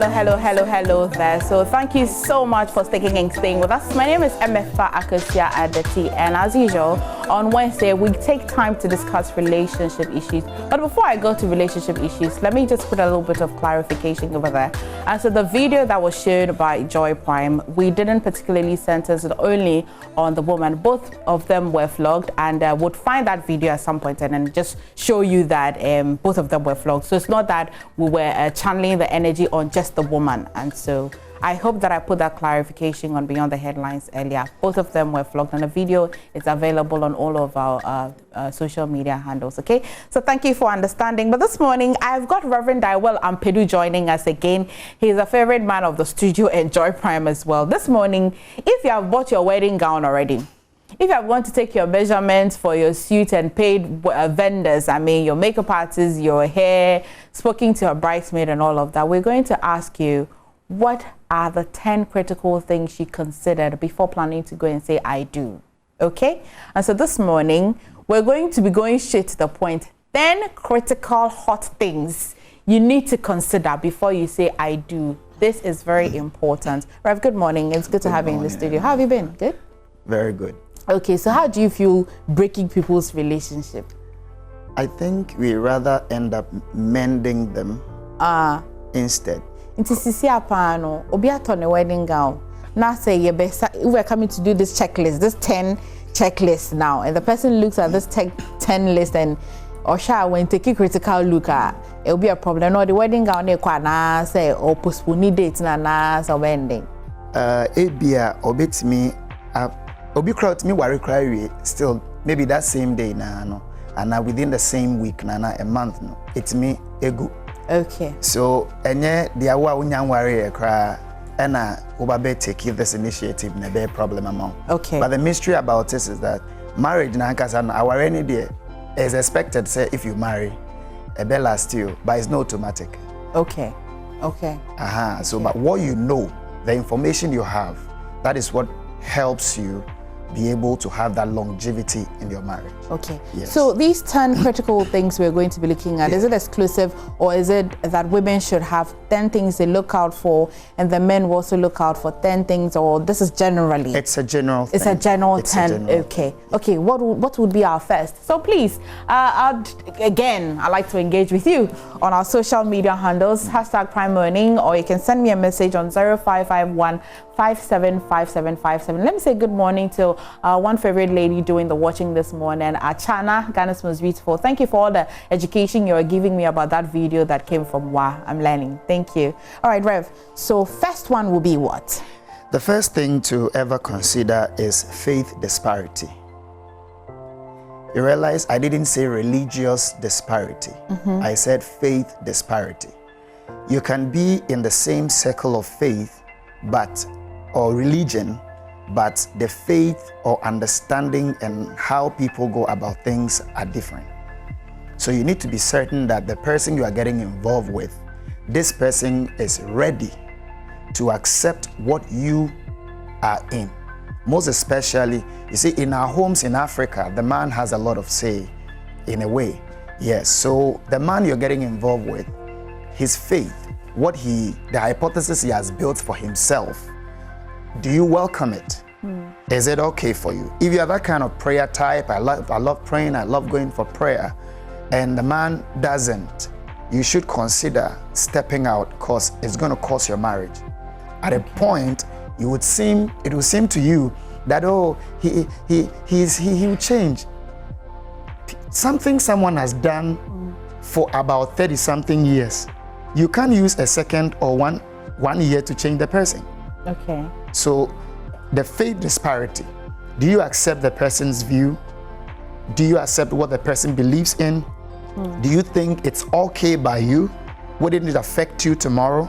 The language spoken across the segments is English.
Hello there. So thank you so much for sticking and staying with us. My name is Emefa Akosia Adeti, and as usual, on Wednesday, we take time to discuss relationship issues. But before I go to relationship issues, let me just put a little bit of clarification over there. And so the video that was shown by Joy Prime, we didn't particularly center it only on the woman. Both of them were flogged, and would find that video at some point and then just show you that both of them were flogged. So it's not that we were channeling the energy on just the woman. And so I hope that I put that clarification on Beyond the Headlines earlier. Both of them were flogged, and the video is available on all of our social media handles. Okay, so thank you for understanding. But this morning I've got Reverend Daiwell Ampedu joining us again. He's a favorite man of the studio and Joy Prime as well. This morning, if you have bought your wedding gown already, if you want to take your measurements for your suit and paid vendors, I mean your makeup artists, your hair, spoken to your bridesmaid and all of that, we're going to ask you, what are the 10 critical things you considered before planning to go and say, I do? Okay? And so this morning, we're going to be going straight to the point. 10 critical hot things you need to consider before you say, I do. This is very important. Rev, good morning. It's good to have you in the studio. How have you been? Good? Very good. Okay, so how do you feel breaking people's relationship? I think we rather end up mending them instead. Into sisi apano, obi atone wedding gown. Now say we're coming to do this checklist, this 10 checklist now, and the person looks at this 10 list and Osha when take a critical look at it'll be a problem. No, the wedding gown na say or postpone dates na so ending. Ebia obit me obi crowd me worry cry still maybe that same day no and within the same week a month no it's me ego. Okay. So enye the awa unyan worry cry and obabe take this initiative na be problem among. Okay. But the mystery about this is that marriage na kasa na our any day is expected say if you marry a be last you, but it's not automatic. Okay. Okay. So but what you know, the information you have, that is what helps you be able to have that longevity in your marriage. Okay. Yes. So these 10 critical things we're going to be looking at, is it exclusive, or is it that women should have 10 things they look out for and the men will also look out for 10 things, or this is generally? It's a general thing. It's a general 10. Okay. Okay. What would be our first? So please, I'd like to engage with you on our social media handles, #PrimeEarning, or you can send me a message on 0551 575757. Let me say good morning to one favorite lady doing the watching this morning, Achana, Ghana's most beautiful. Thank you for all the education you're giving me about that video that came from WA. I'm learning. Thank you. All right, Rev. So first one will be what? The first thing to ever consider is faith disparity. You realize I didn't say religious disparity. I said faith disparity. You can be in the same circle of faith, or religion, but the faith or understanding and how people go about things are different. So you need to be certain that the person you are getting involved with, this person is ready to accept what you are in. Most especially, you see, in our homes in Africa, the man has a lot of say in a way. Yes, so the man you're getting involved with, his faith, the hypothesis he has built for himself, do you welcome it? Is it okay for you? If you are that kind of prayer type, I love praying, I love going for prayer, and the man doesn't, you should consider stepping out, because it's going to cost your marriage. At a point, it will seem to you that he will change. Something someone has done for about 30-something years, you can't use a second or one year to change the person. Okay. So the faith disparity, do you accept the person's view? Do you accept what the person believes in? Do you think it's okay by you? Wouldn't it affect you tomorrow?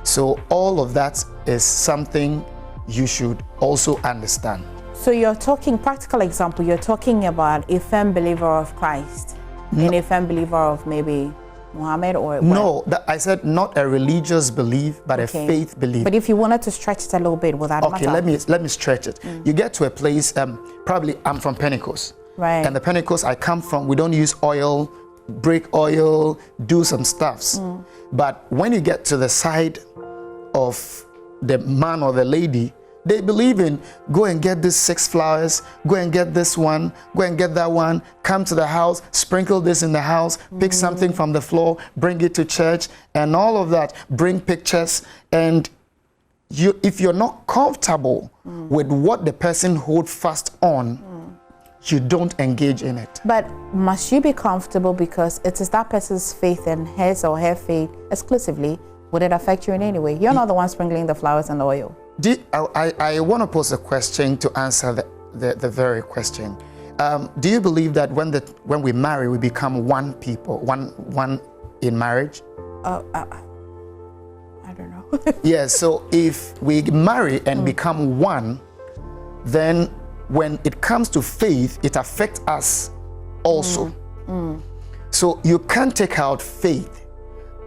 So all of that is something you should also understand. So you're talking, practical example, you're talking about a firm believer of Christ and a firm believer of maybe Muhammad or no, I said not a religious belief, but a faith belief. But if you wanted to stretch it a little bit, would that matter? Okay, let me stretch it. You get to a place, probably I'm from Pentecost. Right. And the Pentecost I come from, we don't use oil break oil, do some stuffs. But when you get to the side of the man or the lady, they believe in go and get these 6 flowers, go and get this one, go and get that one, come to the house, sprinkle this in the house, pick something from the floor, bring it to church, and all of that, bring pictures. And if you're not comfortable with what the person holds fast on, you don't engage in it. But must you be comfortable because it is that person's faith and his or her faith exclusively? Would it affect you in any way? You're not the one sprinkling the flowers and the oil. I want to pose a question to answer the very question. Do you believe that when we marry, we become one people, one in marriage? I don't know. Yeah, so if we marry and become one, then when it comes to faith, it affects us also. So you can't take out faith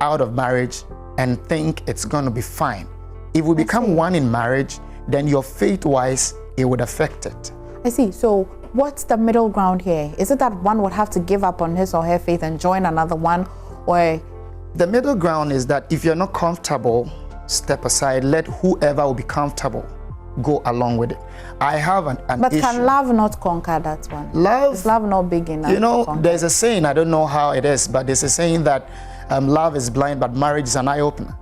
out of marriage and think it's going to be fine. If we become one in marriage, then your faith-wise, it would affect it. I see. So what's the middle ground here? Is it that one would have to give up on his or her faith and join another one? Or the middle ground is that if you're not comfortable, step aside, let whoever will be comfortable go along with it. I have an but issue. Can love not conquer that one? Love, is love not big enough? You know, there's a saying, I don't know how it is, but there's a saying that love is blind, but marriage is an eye-opener.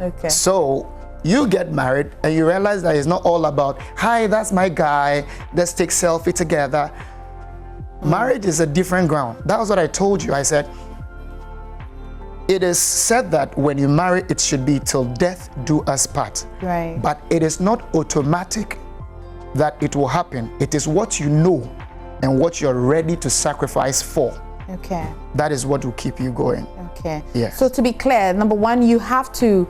Okay. So you get married and you realize that it's not all about, hi, that's my guy, let's take selfie together. Marriage is a different ground. That was what I told you. I said, it is said that when you marry, it should be till death do us part. Right. But it is not automatic that it will happen. It is what you know and what you're ready to sacrifice for. Okay. That is what will keep you going. Okay. Yes. So to be clear, number one, you have to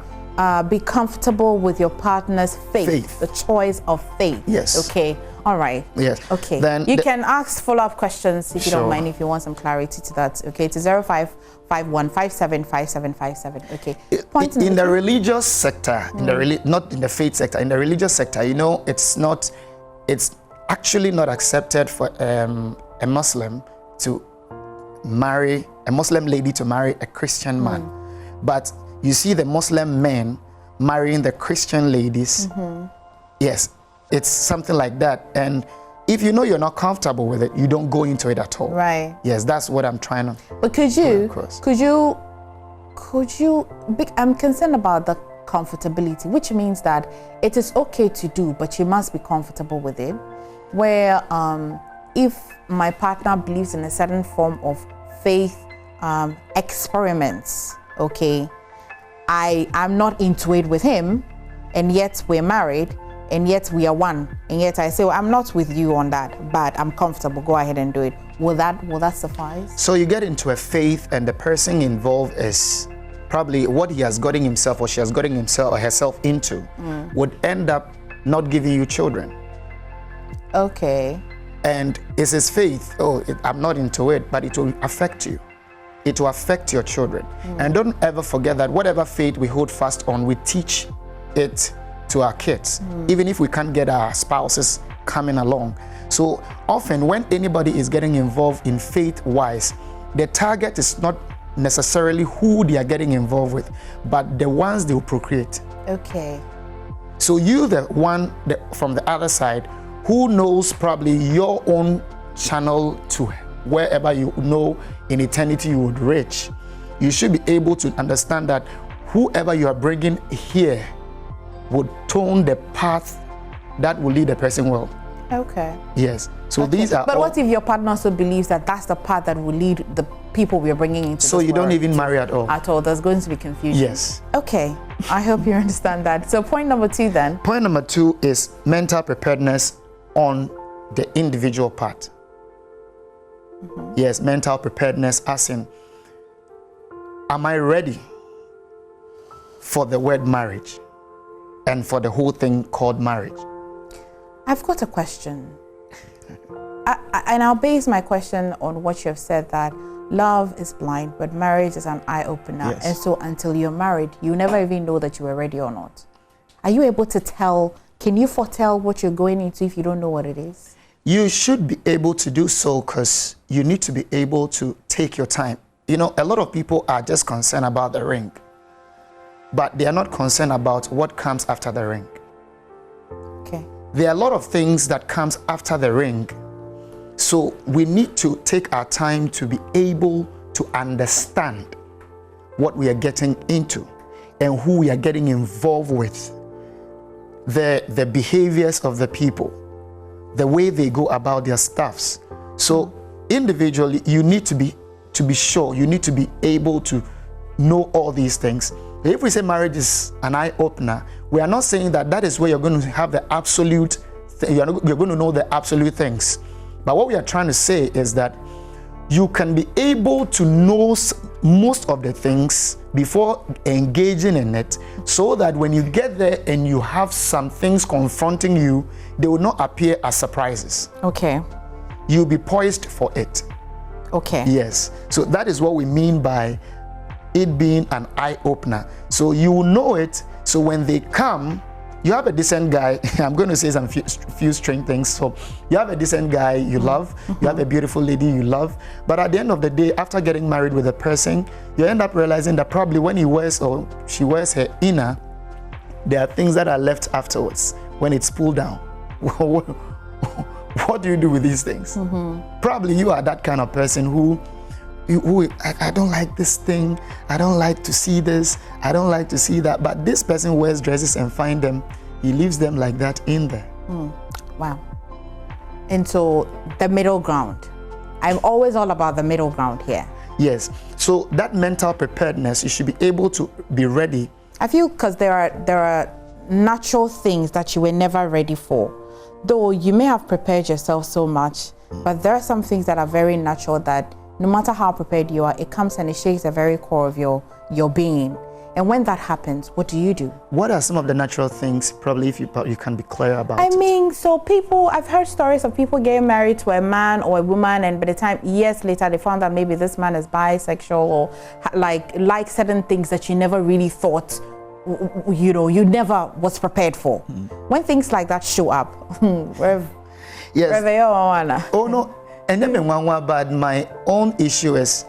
be comfortable with your partner's faith, the choice of faith. Yes. Okay. All right. Yes. Okay. Then you can ask follow-up questions if you don't Sure. mind, if you want some clarity to that. Okay. To 0551575757. Okay. In the religious sector, not in the faith sector, in the religious sector, you know, it's actually not accepted for a Muslim to marry, a Muslim lady to marry a Christian man. But you see the Muslim men marrying the Christian ladies. Yes, it's something like that. And if you know you're not comfortable with it, you don't go into it at all. Right. Yes, that's what I'm trying to. But I'm concerned about the comfortability, which means that it is okay to do, but you must be comfortable with it. Where if my partner believes in a certain form of faith experiments, okay, I'm not into it with him, and yet we're married, and yet we are one, and yet I say, well, I'm not with you on that, but I'm comfortable, go ahead and do it. Will that suffice? So you get into a faith, and the person involved is probably what he has gotten himself or she has gotten himself or herself into would end up not giving you children. Okay. And it's his faith, I'm not into it, but it will affect you. It will affect your children. And don't ever forget that whatever faith we hold fast on, we teach it to our kids, even if we can't get our spouses coming along. So often when anybody is getting involved in faith-wise, the target is not necessarily who they are getting involved with, but the ones they will procreate. Okay. So you, the one from the other side, who knows probably your own channel to wherever you know in eternity you would reach, you should be able to understand that whoever you are bringing here would tone the path that will lead the person well. Okay. Yes. So these are. But what if your partner also believes that that's the path that will lead the people we are bringing into? So you don't even marry at all. At all. There's going to be confusion. Yes. Okay. I hope you understand that. So point number 2 then. Point number 2 is mental preparedness on the individual part. Yes, mental preparedness as in, am I ready for the word marriage and for the whole thing called marriage? I've got a question. And I'll base my question on what you have said, that love is blind, but marriage is an eye-opener. Yes. And so until you're married, you never even know that you are ready or not. Are you able to tell, can you foretell what you're going into if you don't know what it is? You should be able to do so because you need to be able to take your time. You know, a lot of people are just concerned about the ring, but they are not concerned about what comes after the ring. Okay. There are a lot of things that comes after the ring. So we need to take our time to be able to understand what we are getting into and who we are getting involved with, the behaviors of the people, the way they go about their stuffs. So individually, you need to be sure, you need to be able to know all these things. If we say marriage is an eye-opener, we are not saying that is where you're going to have the absolute, you're going to know the absolute things. But what we are trying to say is that you can be able to know most of the things before engaging in it, so that when you get there and you have some things confronting you, they will not appear as surprises. Okay. You'll be poised for it. Okay. Yes. So that is what we mean by it being an eye-opener. So you will know it. So when they come, you have a decent guy. I'm going to say some few strange things. So you have a decent guy you love. You have a beautiful lady you love. But at the end of the day, after getting married with a person, you end up realizing that probably when he wears or she wears her inner, there are things that are left afterwards when it's pulled down. What do you do with these things? Probably you are that kind of person who I don't like this thing, I don't like to see this, I don't like to see that. But this person wears dresses and find them, he leaves them like that in there. Wow. And so the middle ground. I'm always all about the middle ground here. Yes. So that mental preparedness, you should be able to be ready. I feel because there are natural things that you were never ready for. Though you may have prepared yourself so much, but there are some things that are very natural that no matter how prepared you are, it comes and it shakes the very core of your being. And when that happens, what do you do? What are some of the natural things, probably, if you can be clear about it? I mean, so people, I've heard stories of people getting married to a man or a woman, and by the time, years later, they found that maybe this man is bisexual or like certain things that you never really thought, you know, you never was prepared for. When things like that show up, yes. Oh no, and then but my own issue is,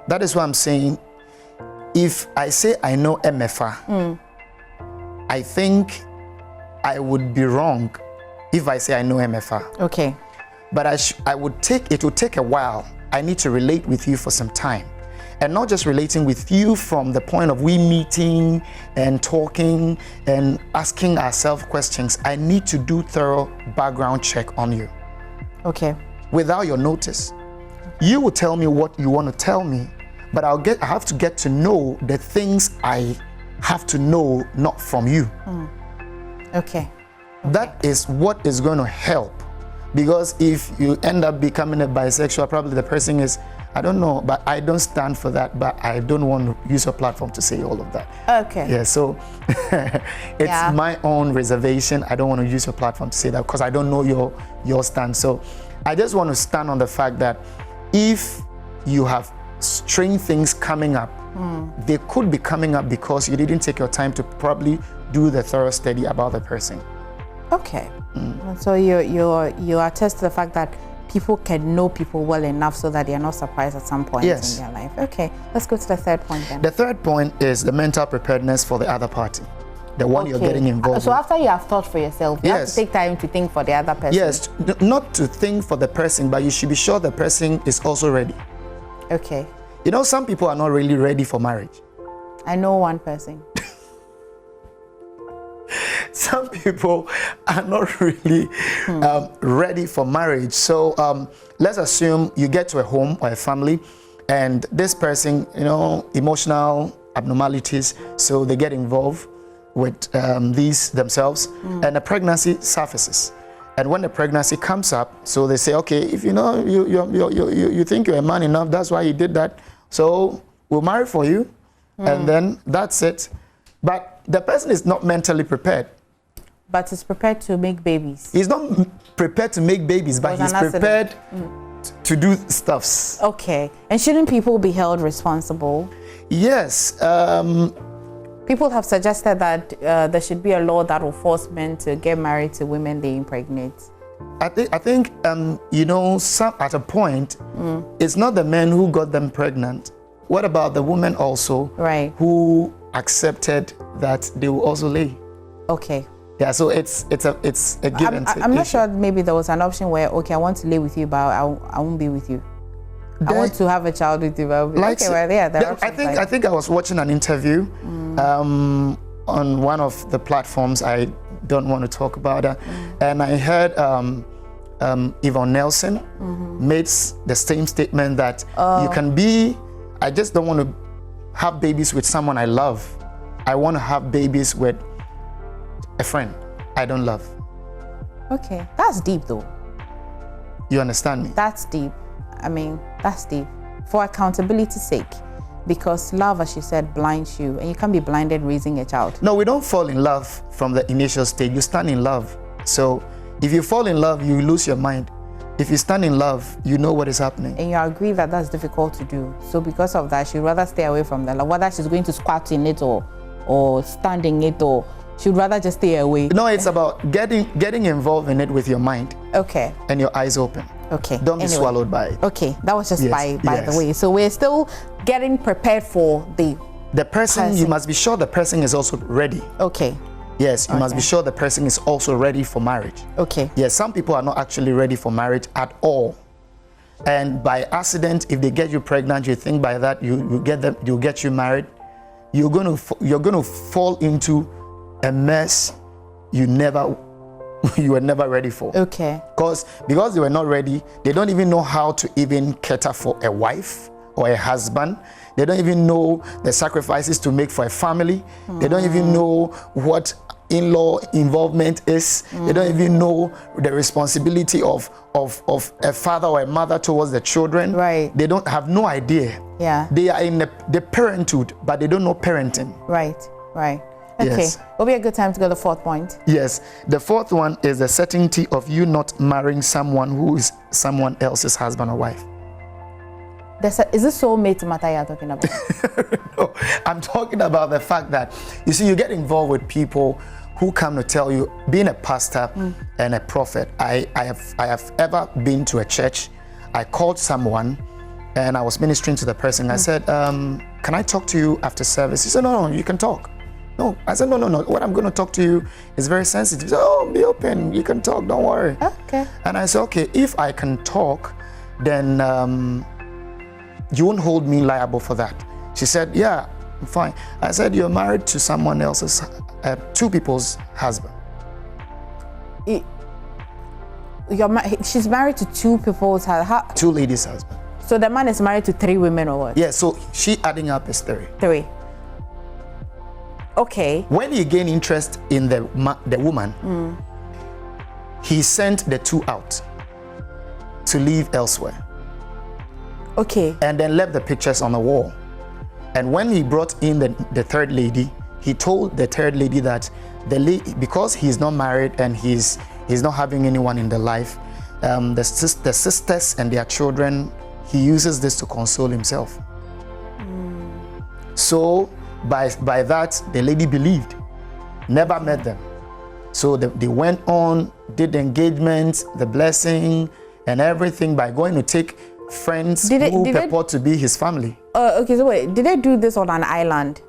that is what I'm saying. If I say I know MFA, I think I would be wrong if I say I know MFA. Okay. But it would take a while. I need to relate with you for some time. And not just relating with you from the point of we meeting and talking and asking ourselves questions. I need to do thorough background check on you. Okay. Without your notice. You will tell me what you want to tell me, but I have to get to know the things I have to know, not from you. Okay. That is what is going to help. Because if you end up becoming a bisexual, probably the person is, I don't know, but I don't stand for that, but I don't want to use your platform to say all of that. Okay. Yeah, so it's my own reservation. I don't want to use your platform to say that because I don't know your stand. So I just want to stand on the fact that if you have strange things coming up, they could be coming up because you didn't take your time to probably do the thorough study about the person. Okay. And so you attest to the fact that people can know people well enough so that they are not surprised at some point in their life. Okay, let's go to the third point then. The third point is the mental preparedness for the other party, the one you're getting involved So after you have thought for yourself, you have to take time to think for the other person. Yes, not to think for the person, but you should be sure the person is also ready. Okay. You know, some people are not really ready for marriage. I know one person. Some people are not really ready for marriage. So let's assume you get to a home or a family and this person, you know, emotional abnormalities, so they get involved with these themselves and a pregnancy surfaces. And when the pregnancy comes up, so they say, okay, if you know, you think you're a man enough, that's why you did that. So we'll marry for you. And then that's it. But the person is not mentally prepared. But is prepared to make babies. He's not prepared to make babies, but he's prepared to do stuffs. Okay. And shouldn't people be held responsible? Yes. People have suggested that there should be a law that will force men to get married to women they impregnate. I think you know, some at a point, it's not the men who got them pregnant. What about the women also, right, who accepted that they will also lay? Okay. Yeah, so it's a give and take. I'm not sure. Maybe there was an option where, okay, I want to lay with you, but I won't be with you. I want to have a child with you, but like, okay, well, yeah. I think I was watching an interview on one of the platforms. I don't want to talk about that, and I heard Yvonne Nelson made the same statement that you can be. I just don't want to have babies with someone I love. I want to have babies with a friend I don't love. Okay, that's deep though. You understand me? That's deep. I mean, that's deep. For accountability's sake, because love, as you said, blinds you, and you can't be blinded raising a child. No, we don't fall in love from the initial stage. You stand in love. So if you fall in love, you lose your mind. If you stand in love, you know what is happening. And you agree that that's difficult to do. So because of that, she'd rather stay away from that. Like whether she's going to squat in it or stand in it, or she'd rather just stay away. No, it's about getting involved in it with your mind. Okay. And your eyes open. Okay. Don't be swallowed by it. Okay, that was just by the way. So we're still getting prepared for the person. You must be sure the person is also ready. Okay. Yes, you must be sure the person is also ready for marriage. Okay. Yes, some people are not actually ready for marriage at all. And by accident, if they get you pregnant, you think by that you'll get you married. You're going to fall into a mess you were never ready for. Okay. Because they were not ready, they don't even know how to even cater for a wife or a husband. They don't even know the sacrifices to make for a family. They don't even know what in-law involvement is. They don't even know the responsibility of a father or a mother towards the children. Right. They don't have no idea. Yeah. They are in the parenthood, but they don't know parenting. Right. Okay. Yes. Will be a good time to go to the fourth point. Yes. The fourth one is the certainty of you not marrying someone who is someone else's husband or wife. Is this soulmate matter you're talking about? No, I'm talking about the fact that, you see, you get involved with people who come to tell you, being a pastor and a prophet, I have ever been to a church. I called someone and I was ministering to the person. I said, can I talk to you after service? He said, no, you can talk. No, I said, no. What I'm going to talk to you is very sensitive. He said, oh, be open. You can talk. Don't worry. Okay. And I said, okay, if I can talk, then you won't hold me liable for that. She said, yeah, I'm fine. I said, you're married to someone else's, two people's husband. She's married to two people's husband. Two ladies' husband. So the man is married to three women or what? Yeah, so she adding up is three. Three. Okay. When he gained interest in the woman, he sent the two out to live elsewhere. Okay. And then left the pictures on the wall. And when he brought in the third lady, he told the third lady that because he's not married and he's not having anyone in their life, the sisters and their children, he uses this to console himself. So by that, the lady believed, never met them. So they went on, did the engagement, the blessing, and everything by going to take friends who purport to be his family. Okay, so wait, did they do this on an island?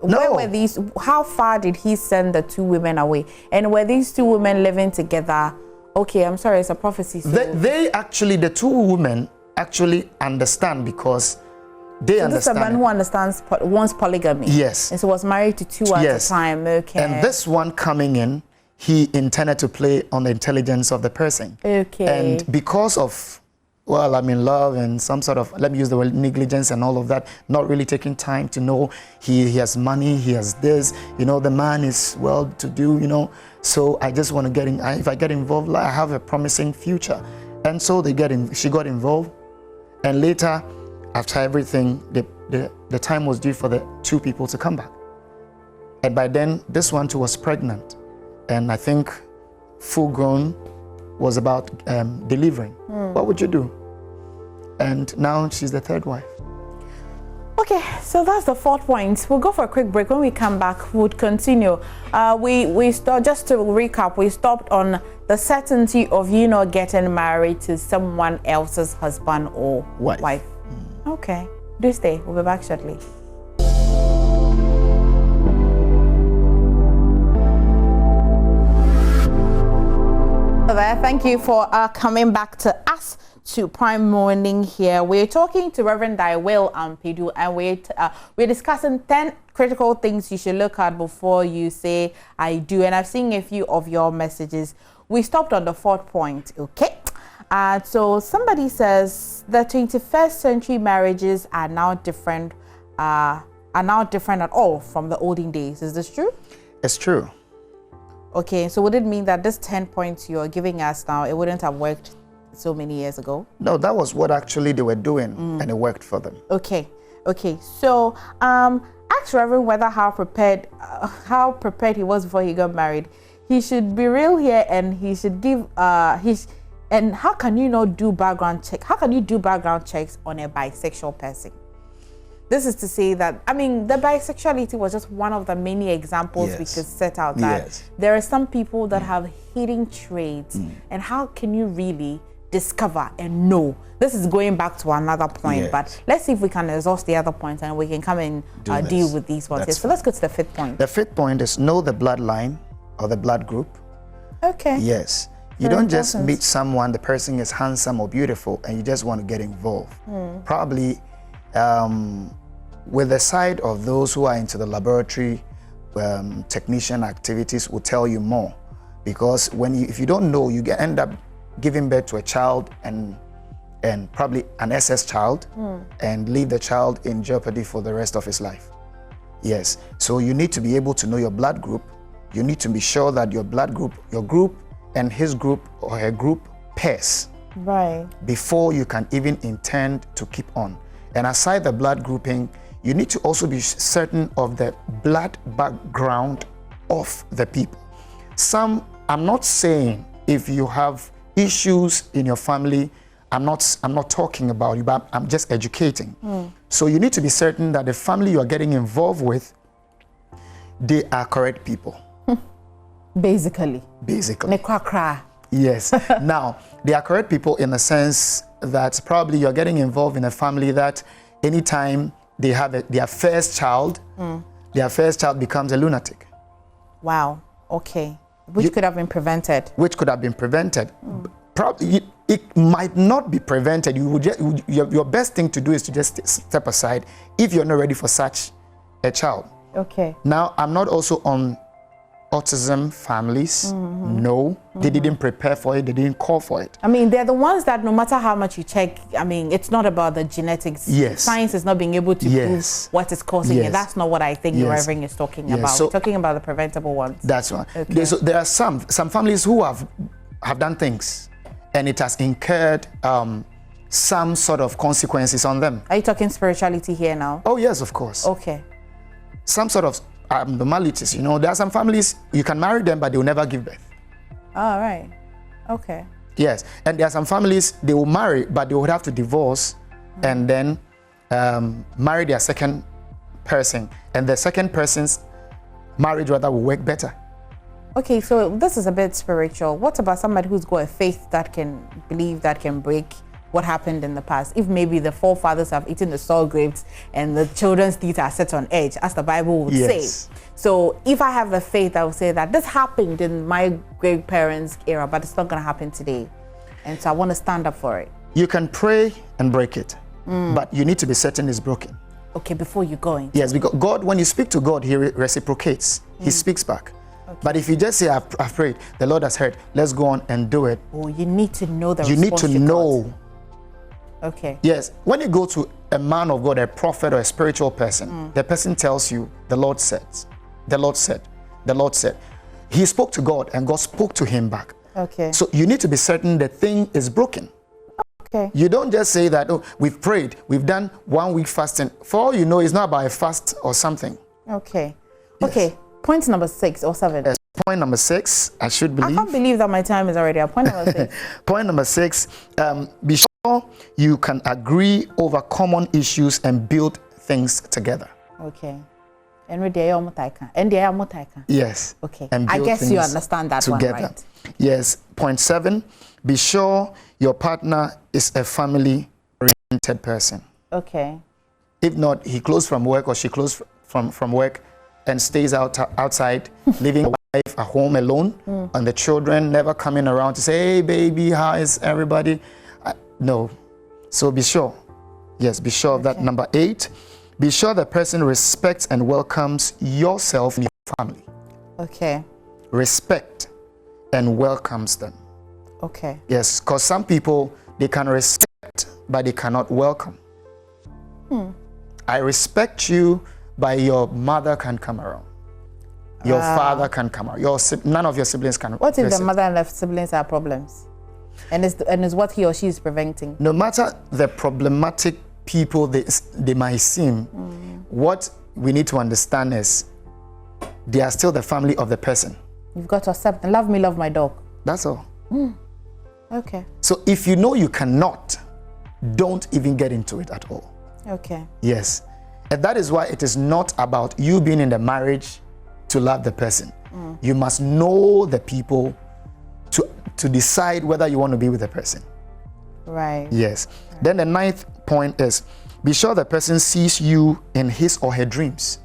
No. Where were these? How far did he send the two women away? And were these two women living together? Okay, I'm sorry, it's a prophecy. So. The two women actually understand because they understand. This is a man who wants polygamy. Yes. And so was married to two at a time. Okay. And this one coming in, he intended to play on the intelligence of the person. Okay. And because of, well, I'm in love and some sort of, let me use the word negligence and all of that, not really taking time to know he has money, he has this, the man is well-to-do, so I just want to get in. If I get involved, I have a promising future. And so she got involved, and later, after everything, the time was due for the two people to come back. And by then, this one too was pregnant, and I think full-grown, was about delivering. What would you do? And now she's the third wife. Okay, so that's the 4th point. We'll go for a quick break. When we come back, we'll continue. We start, just to recap, we stopped on the certainty of you not getting married to someone else's husband or wife. Okay, do stay. We'll be back shortly. Thank you for coming back to us to Prime Morning here. We're talking to Reverend Daiwil Ampidu, and we're discussing 10 critical things you should look at before you say I do. And I've seen a few of your messages. We stopped on the 4th point, okay? So somebody says the 21st century marriages are now different at all from the olden days. Is this true? It's true. Okay, so would it mean that this 10 points you're giving us now, it wouldn't have worked so many years ago? No, that was what actually they were doing, and it worked for them. Okay. So, ask Reverend whether how prepared he was before he got married. He should be real here, and he should give and how can you not do background check? How can you do background checks on a bisexual person? This is to say that, I mean, the bisexuality was just one of the many examples we could set out that there are some people that have hidden traits, and how can you really discover and know? This is going back to another point, but let's see if we can exhaust the other points and we can come and deal with these ones. So let's go to the 5th point. The 5th point is know the bloodline or the blood group. Okay. Yes. You don't just meet someone, the person is handsome or beautiful, and you just want to get involved. Probably with the side of those who are into the laboratory technician activities will tell you more, because if you don't know, you end up giving birth to a child and probably an SS child, and leave the child in jeopardy for the rest of his life. Yes, so you need to be able to know your blood group. You need to be sure that your blood group, your group and his group or her group pairs, right, before you can even intend to keep on. And aside the blood grouping, you need to also be certain of the blood background of the people. I'm not saying if you have issues in your family, I'm not talking about you, but I'm just educating. So you need to be certain that the family you are getting involved with, they are correct people. Basically. Yes. Now, they are correct people in the sense that probably you're getting involved in a family that anytime they have their first child, their first child becomes a lunatic. Wow. Okay. Which could have been prevented. Which could have been prevented. Probably it might not be prevented. Your best thing to do is to just step aside if you're not ready for such a child. Okay. Now, I'm not also on autism families. No, they didn't prepare for it. They didn't call for it. I mean, they're the ones that no matter how much you check, I mean, it's not about the genetics. Yes. Science is not being able to prove what is causing it. That's not what I think the Reverend is talking about. So, we're talking about the preventable ones. That's right. Okay. So there are some families who have done things, and it has incurred some sort of consequences on them. Are you talking spirituality here now? Oh, yes, of course. Okay. Some sort of abnormalities, you know. There are some families, you can marry them, but they will never give birth. All right. Okay. Yes. And there are some families, they will marry, but they would have to divorce and then marry their second person. And the second person's marriage rather will work better. Okay, so this is a bit spiritual. What about somebody who's got a faith that can believe, that can break what happened in the past? If maybe the forefathers have eaten the sour grapes and the children's teeth are set on edge, as the Bible would say. So if I have the faith, I will say that this happened in my great parents' era, but it's not going to happen today. And so I want to stand up for it. You can pray and break it, but you need to be certain it's broken. Okay, before you go in. Yes, because God, when you speak to God, he reciprocates. He speaks back. Okay. But if you just say, I've prayed, the Lord has heard, let's go on and do it. Oh, you need to know the response. You need to know. God. Okay. Yes. When you go to a man of God, a prophet or a spiritual person, the person tells you, the Lord said, the Lord said, the Lord said. He spoke to God and God spoke to him back. Okay. So you need to be certain the thing is broken. Okay. You don't just say that, oh, we've prayed, we've done 1 week fasting. For all you know, it's not about a fast or something. Okay. Yes. Okay. Point number 6 or 7. Yes. Point number 6, I should believe. I can't believe that my time is already up. Point number 6. Point number 6, be sure you can agree over common issues and build things together. Okay. And Yes. Okay. And I guess you things understand that together. one, right? Yes. Point 7, be sure your partner is a family-oriented person. Okay. If not, he closed from work or she closed from work and stays outside, leaving the wife at home alone, and the children never coming around to say, hey, baby, how is everybody? No. So be sure. Yes, be sure of that. Number 8, be sure the person respects and welcomes yourself and your family. Okay. Respect and welcomes them. Okay. Yes, because some people, they can respect, but they cannot welcome. I respect you, but your mother can come around. Your father can come around. None of your siblings can. What if the mother and the siblings have problems? And is what he or she is preventing? No matter the problematic people they might seem, what we need to understand is they are still the family of the person. You've got to accept and love me, love my dog. That's all. Okay. So if you know you cannot, don't even get into it at all. Okay. Yes. And that is why it is not about you being in the marriage to love the person. You must know the people to decide whether you want to be with the person. Right. Yes. Right. Then the 9th point is, be sure the person sees you in his or her dreams.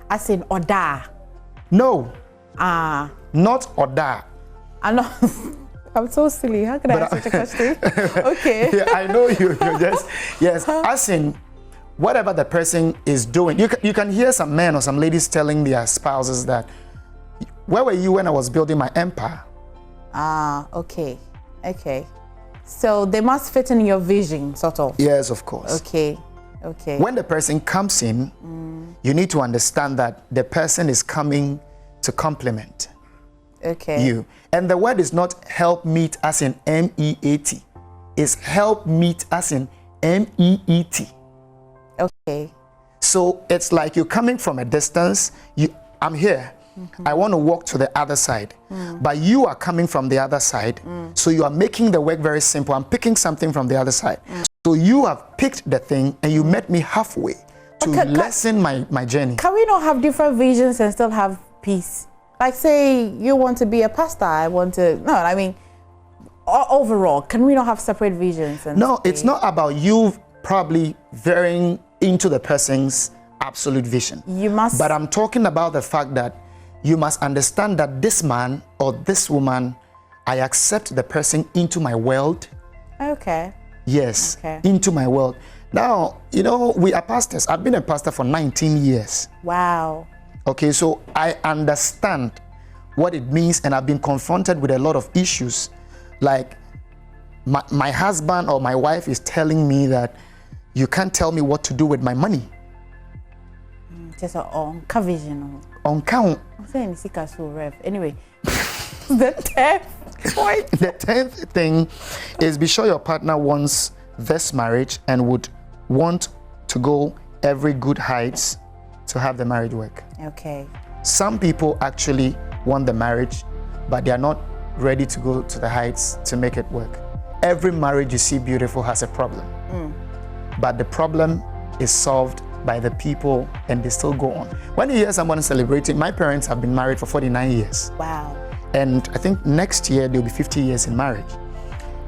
As in Oda? No. Not Oda. I know. I'm so silly. How can I ask such a question? Okay. Yeah, I know you just, yes, as in whatever the person is doing. You can hear some men or some ladies telling their spouses that, where were you when I was building my empire? Okay. Okay. So they must fit in your vision, sort of. Yes, of course. Okay. Okay. When the person comes in, you need to understand that the person is coming to complement you. And the word is not help meet as in M-E-A-T. It's help meet as in M-E-E-T. Okay. So it's like you're coming from a distance. I'm here. I want to walk to the other side. But you are coming from the other side. So you are making the work very simple. I'm picking something from the other side. So you have picked the thing and you met me halfway to lessen my journey. Can we not have different visions and still have peace? Like, say you want to be a pastor, I want to, no, I mean, overall, can we not have separate visions? No, it's not about you probably varying into the person's absolute vision. You must. But I'm talking about the fact that you must understand that this man or this woman, I accept the person into my world. Okay. Yes, okay. Into my world. Now, you know, we are pastors. I've been a pastor for 19 years. Wow. Okay, so I understand what it means, and I've been confronted with a lot of issues. Like my husband or my wife is telling me that you can't tell me what to do with my money. Just on vision. On count. I'm saying anyway, the 10th point. The 10th thing is, be sure your partner wants this marriage and would want to go every good heights to have the marriage work. Okay. Some people actually want the marriage, but they are not ready to go to the heights to make it work. Every marriage you see beautiful has a problem. But the problem is solved by the people and they still go on. When you hear someone celebrating, my parents have been married for 49 years. Wow. And I think next year they'll be 50 years in marriage.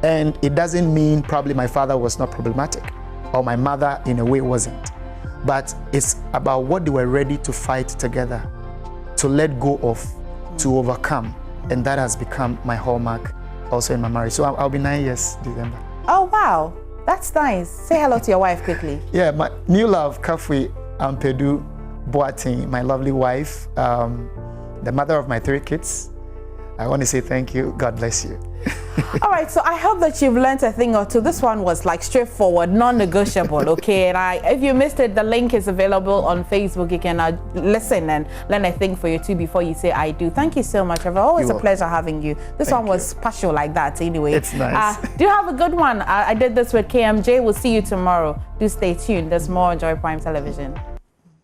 And it doesn't mean probably my father was not problematic or my mother in a way wasn't. But it's about what they were ready to fight together, to let go of, to overcome. And that has become my hallmark also in my marriage. So I'll be 9 years December. Oh, wow. That's nice. Say hello to your wife quickly. Yeah, my new love, Kafui Ampedu Boating, my lovely wife, the mother of my 3 kids. I want to say thank you. God bless you. All right, so I hope that you've learned a thing or two. This one was like straightforward, non-negotiable, okay? And if you missed it, the link is available on Facebook. You can listen and learn a thing for you too before you say I do. Thank you so much, Trevor. Always a pleasure having you. This one was partial like that anyway. It's nice. Do have a good one. I did this with KMJ. We'll see you tomorrow. Do stay tuned. There's more on Joy Prime Television.